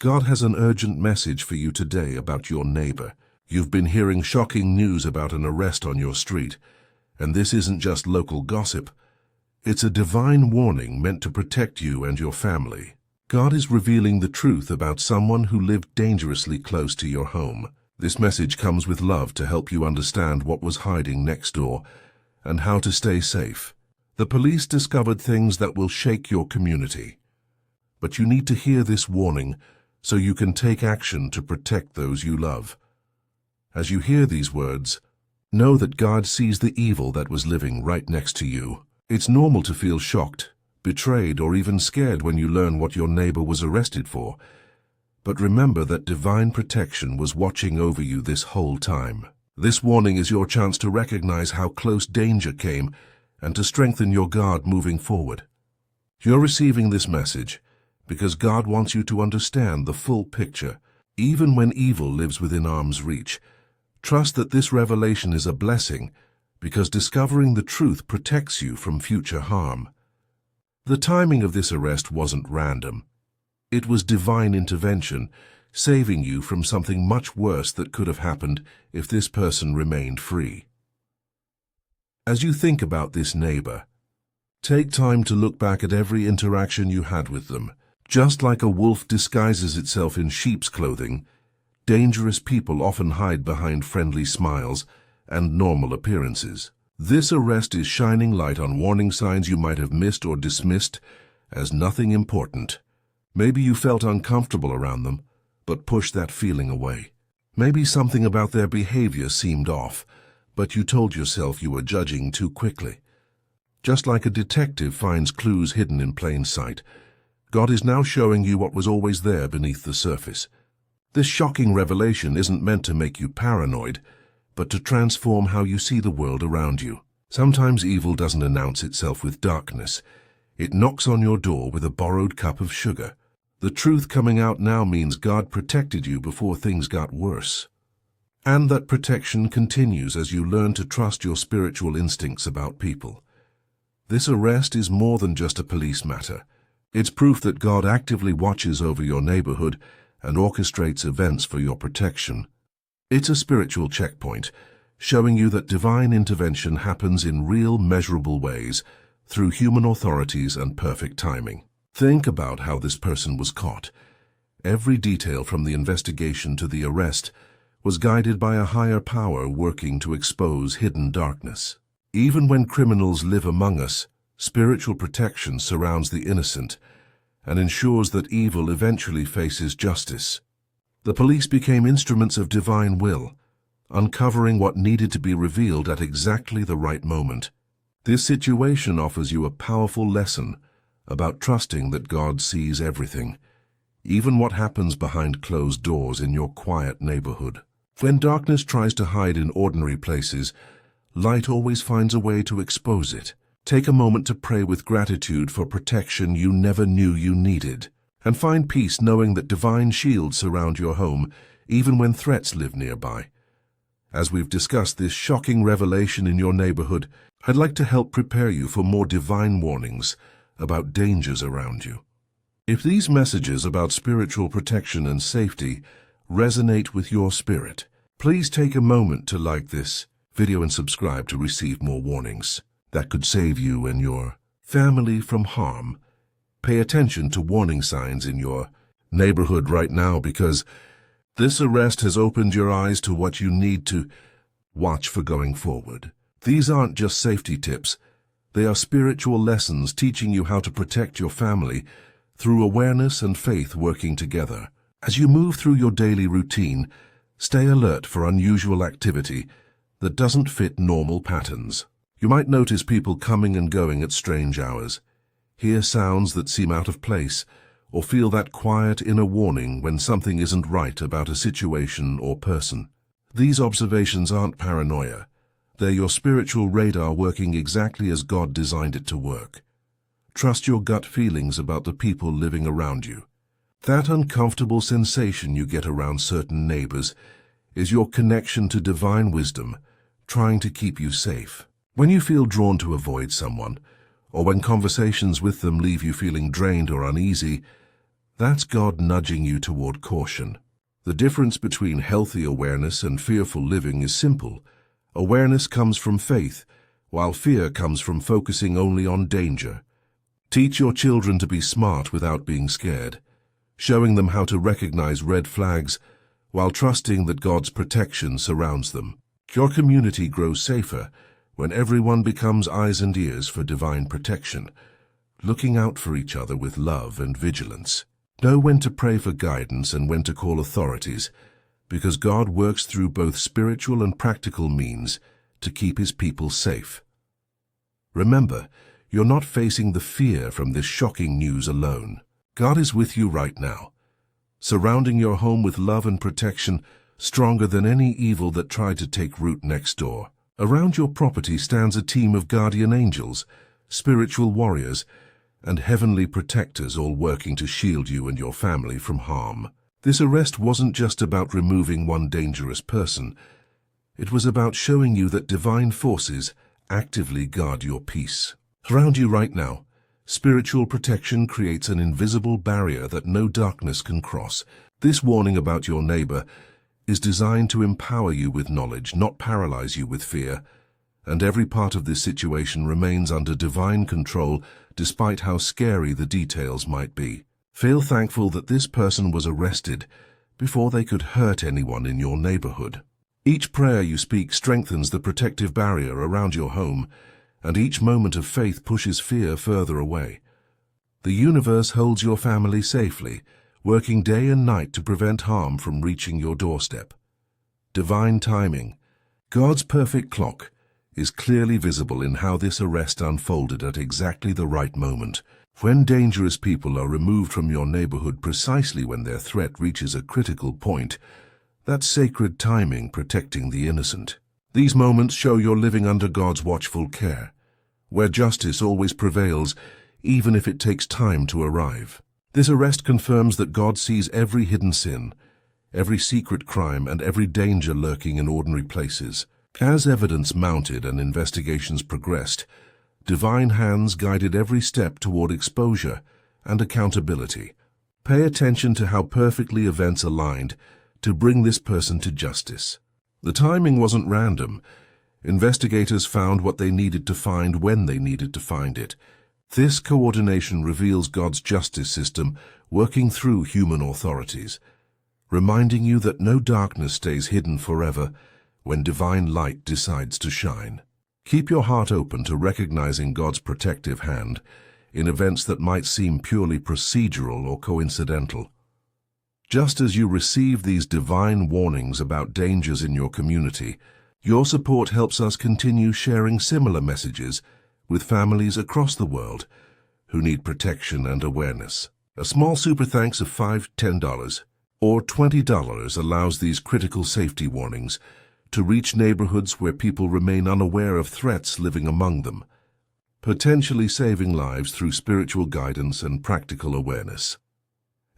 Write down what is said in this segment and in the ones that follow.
God has an urgent message for you today about your neighbor. You've been hearing shocking news about an arrest on your street, and this isn't just local gossip. It's a divine warning meant to protect you and your family. God is revealing the truth about someone who lived dangerously close to your home. This message comes with love to help you understand what was hiding next door and how to stay safe. The police discovered things that will shake your community. But you need to hear this warning so you can take action to protect those you love. As you hear these words, know that God sees the evil that was living right next to you. It's normal to feel shocked, betrayed, or even scared when you learn what your neighbor was arrested for. But remember that divine protection was watching over you this whole time. This warning is your chance to recognize how close danger came and to strengthen your guard moving forward. You're receiving this message because God wants you to understand the full picture. Even when evil lives within arm's reach, trust that this revelation is a blessing because discovering the truth protects you from future harm. The timing of this arrest wasn't random. It was divine intervention, saving you from something much worse that could have happened if this person remained free. As you think about this neighbor, take time to look back at every interaction you had with them. Just like a wolf disguises itself in sheep's clothing, dangerous people often hide behind friendly smiles and normal appearances. This arrest is shining light on warning signs you might have missed or dismissed as nothing important. Maybe you felt uncomfortable around them, but pushed that feeling away. Maybe something about their behavior seemed off, but you told yourself you were judging too quickly. Just like a detective finds clues hidden in plain sight, God is now showing you what was always there beneath the surface. This shocking revelation isn't meant to make you paranoid, but to transform how you see the world around you. Sometimes evil doesn't announce itself with darkness. It knocks on your door with a borrowed cup of sugar. The truth coming out now means God protected you before things got worse. And that protection continues as you learn to trust your spiritual instincts about people. This arrest is more than just a police matter. It's proof that God actively watches over your neighborhood and orchestrates events for your protection. It's a spiritual checkpoint, showing you that divine intervention happens in real, measurable ways through human authorities and perfect timing. Think about how this person was caught. Every detail from the investigation to the arrest was guided by a higher power working to expose hidden darkness. Even when criminals live among us, spiritual protection surrounds the innocent and ensures that evil eventually faces justice. The police became instruments of divine will, uncovering what needed to be revealed at exactly the right moment. This situation offers you a powerful lesson about trusting that God sees everything, even what happens behind closed doors in your quiet neighborhood. When darkness tries to hide in ordinary places, light always finds a way to expose it. Take a moment to pray with gratitude for protection you never knew you needed, and find peace knowing that divine shields surround your home, even when threats live nearby. As we've discussed this shocking revelation in your neighborhood, I'd like to help prepare you for more divine warnings about dangers around you. If these messages about spiritual protection and safety resonate with your spirit, please take a moment to like this video and subscribe to receive more warnings that could save you and your family from harm. Pay attention to warning signs in your neighborhood right now because this arrest has opened your eyes to what you need to watch for going forward. These aren't just safety tips. They are spiritual lessons teaching you how to protect your family through awareness and faith working together. As you move through your daily routine, stay alert for unusual activity that doesn't fit normal patterns. You might notice people coming and going at strange hours, hear sounds that seem out of place, or feel that quiet inner warning when something isn't right about a situation or person. These observations aren't paranoia. They're your spiritual radar working exactly as God designed it to work. Trust your gut feelings about the people living around you. That uncomfortable sensation you get around certain neighbors is your connection to divine wisdom, trying to keep you safe. When you feel drawn to avoid someone, or when conversations with them leave you feeling drained or uneasy, That's God nudging you toward caution. The difference between healthy awareness and fearful living is simple. Awareness comes from faith, while fear comes from focusing only on danger. Teach your children to be smart without being scared, showing them how to recognize red flags while trusting that God's protection surrounds them. Your community grows safer when everyone becomes eyes and ears for divine protection, looking out for each other with love and vigilance. Know when to pray for guidance and when to call authorities, because God works through both spiritual and practical means to keep His people safe. Remember, you're not facing the fear from this shocking news alone. God is with you right now, surrounding your home with love and protection stronger than any evil that tried to take root next door. Around your property stands a team of guardian angels, spiritual warriors, and heavenly protectors, all working to shield you and your family from harm. This arrest wasn't just about removing one dangerous person. It was about showing you that divine forces actively guard your peace. Around you right now, spiritual protection creates an invisible barrier that no darkness can cross. This warning about your neighbor is designed to empower you with knowledge, not paralyze you with fear. And every part of this situation remains under divine control, despite how scary the details might be. Feel thankful that this person was arrested before they could hurt anyone in your neighborhood. Each prayer you speak strengthens the protective barrier around your home, and each moment of faith pushes fear further away. The universe holds your family safely, working day and night to prevent harm from reaching your doorstep. Divine timing. God's perfect clock is clearly visible in how this arrest unfolded at exactly the right moment. When dangerous people are removed from your neighborhood precisely when their threat reaches a critical point, that's sacred timing protecting the innocent. These moments show you're living under God's watchful care, where justice always prevails, even if it takes time to arrive. This arrest confirms that God sees every hidden sin, every secret crime, and every danger lurking in ordinary places. As evidence mounted and investigations progressed, divine hands guided every step toward exposure and accountability. Pay attention to how perfectly events aligned to bring this person to justice. The timing wasn't random. Investigators found what they needed to find when they needed to find it. This coordination reveals God's justice system working through human authorities, reminding you that no darkness stays hidden forever when divine light decides to shine. Keep your heart open to recognizing God's protective hand in events that might seem purely procedural or coincidental. Just as you receive these divine warnings about dangers in your community, your support helps us continue sharing similar messages with families across the world who need protection and awareness. A small super thanks of $5, $10, or $20 allows these critical safety warnings to reach neighborhoods where people remain unaware of threats living among them, potentially saving lives through spiritual guidance and practical awareness.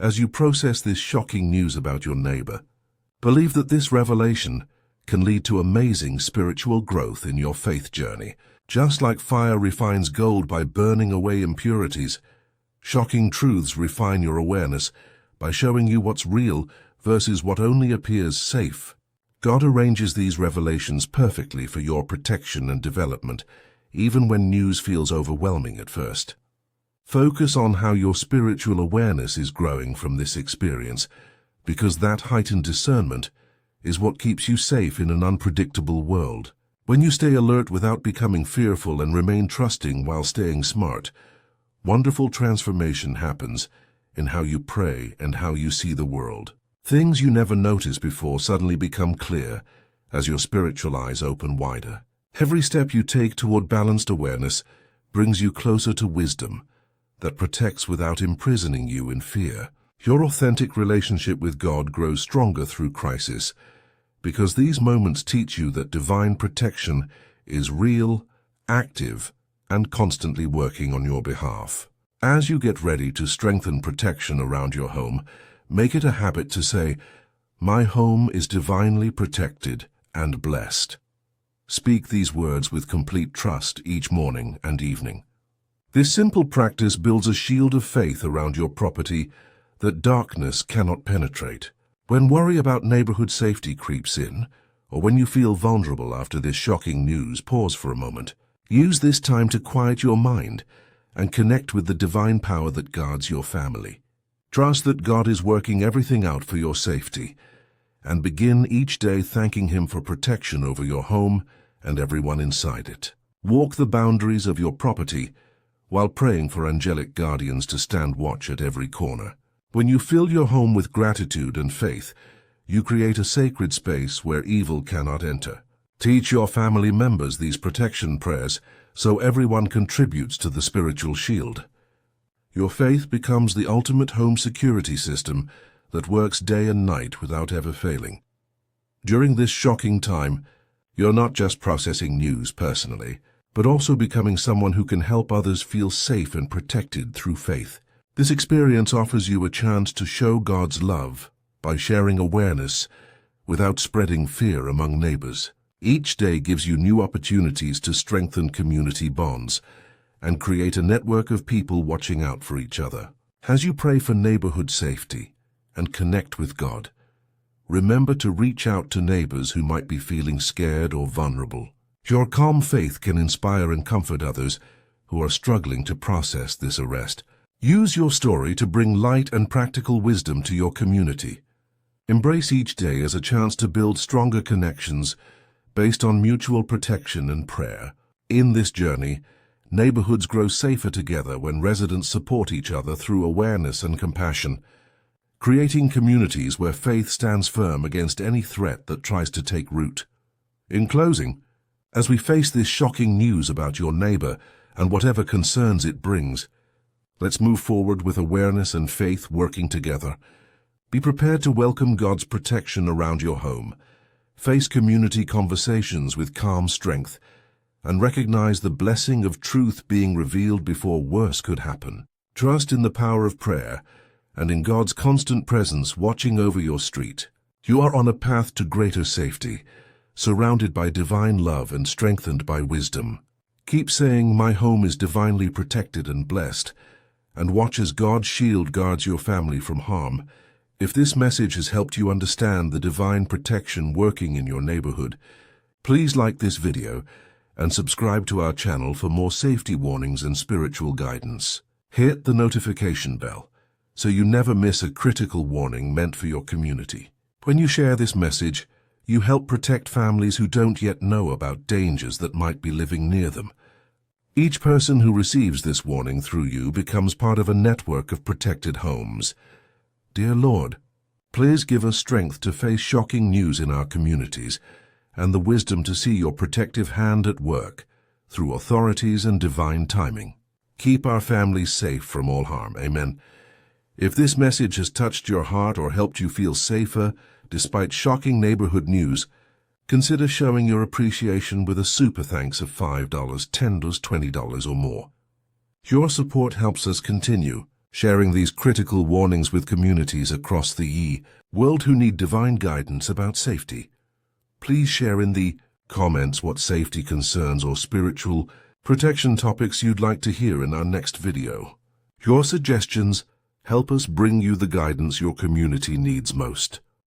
As you process this shocking news about your neighbor, believe that this revelation can lead to amazing spiritual growth in your faith journey. Just like fire refines gold by burning away impurities, shocking truths refine your awareness by showing you what's real versus what only appears safe. God arranges these revelations perfectly for your protection and development, even when news feels overwhelming at first. Focus on how your spiritual awareness is growing from this experience, because that heightened discernment is what keeps you safe in an unpredictable world. When you stay alert without becoming fearful and remain trusting while staying smart, wonderful transformation happens in how you pray and how you see the world. Things you never noticed before suddenly become clear as your spiritual eyes open wider. Every step you take toward balanced awareness brings you closer to wisdom that protects without imprisoning you in fear. Your authentic relationship with God grows stronger through crisis, because these moments teach you that divine protection is real, active, and constantly working on your behalf. As you get ready to strengthen protection around your home, make it a habit to say, "My home is divinely protected and blessed." Speak these words with complete trust each morning and evening. This simple practice builds a shield of faith around your property that darkness cannot penetrate. When worry about neighborhood safety creeps in, or when you feel vulnerable after this shocking news, pause for a moment. Use this time to quiet your mind and connect with the divine power that guards your family. Trust that God is working everything out for your safety, and begin each day thanking Him for protection over your home and everyone inside it. Walk the boundaries of your property while praying for angelic guardians to stand watch at every corner. When you fill your home with gratitude and faith, you create a sacred space where evil cannot enter. Teach your family members these protection prayers so everyone contributes to the spiritual shield. Your faith becomes the ultimate home security system that works day and night without ever failing. During this shocking time, you're not just processing news personally, but also becoming someone who can help others feel safe and protected through faith. This experience offers you a chance to show God's love by sharing awareness without spreading fear among neighbors. Each day gives you new opportunities to strengthen community bonds and create a network of people watching out for each other. As you pray for neighborhood safety and connect with God, remember to reach out to neighbors who might be feeling scared or vulnerable. Your calm faith can inspire and comfort others who are struggling to process this arrest. Use your story to bring light and practical wisdom to your community. Embrace each day as a chance to build stronger connections based on mutual protection and prayer. In this journey, neighborhoods grow safer together when residents support each other through awareness and compassion, creating communities where faith stands firm against any threat that tries to take root. In closing, as we face this shocking news about your neighbor and whatever concerns it brings, let's move forward with awareness and faith working together. Be prepared to welcome God's protection around your home, face community conversations with calm strength, and recognize the blessing of truth being revealed before worse could happen. Trust in the power of prayer and in God's constant presence watching over your street. You are on a path to greater safety, surrounded by divine love and strengthened by wisdom. Keep saying, "My home is divinely protected and blessed," and watch as God's shield guards your family from harm. If this message has helped you understand the divine protection working in your neighborhood, please like this video and subscribe to our channel for more safety warnings and spiritual guidance. Hit the notification bell so you never miss a critical warning meant for your community. When you share this message, you help protect families who don't yet know about dangers that might be living near them. Each person who receives this warning through you becomes part of a network of protected homes. Dear Lord, please give us strength to face shocking news in our communities and the wisdom to see your protective hand at work through authorities and divine timing. Keep our families safe from all harm. Amen. If this message has touched your heart or helped you feel safer despite shocking neighborhood news, consider showing your appreciation with a super thanks of $5, $10, $20 or more. Your support helps us continue sharing these critical warnings with communities across the world who need divine guidance about safety. Please share in the comments what safety concerns or spiritual protection topics you'd like to hear in our next video. Your suggestions help us bring you the guidance your community needs most.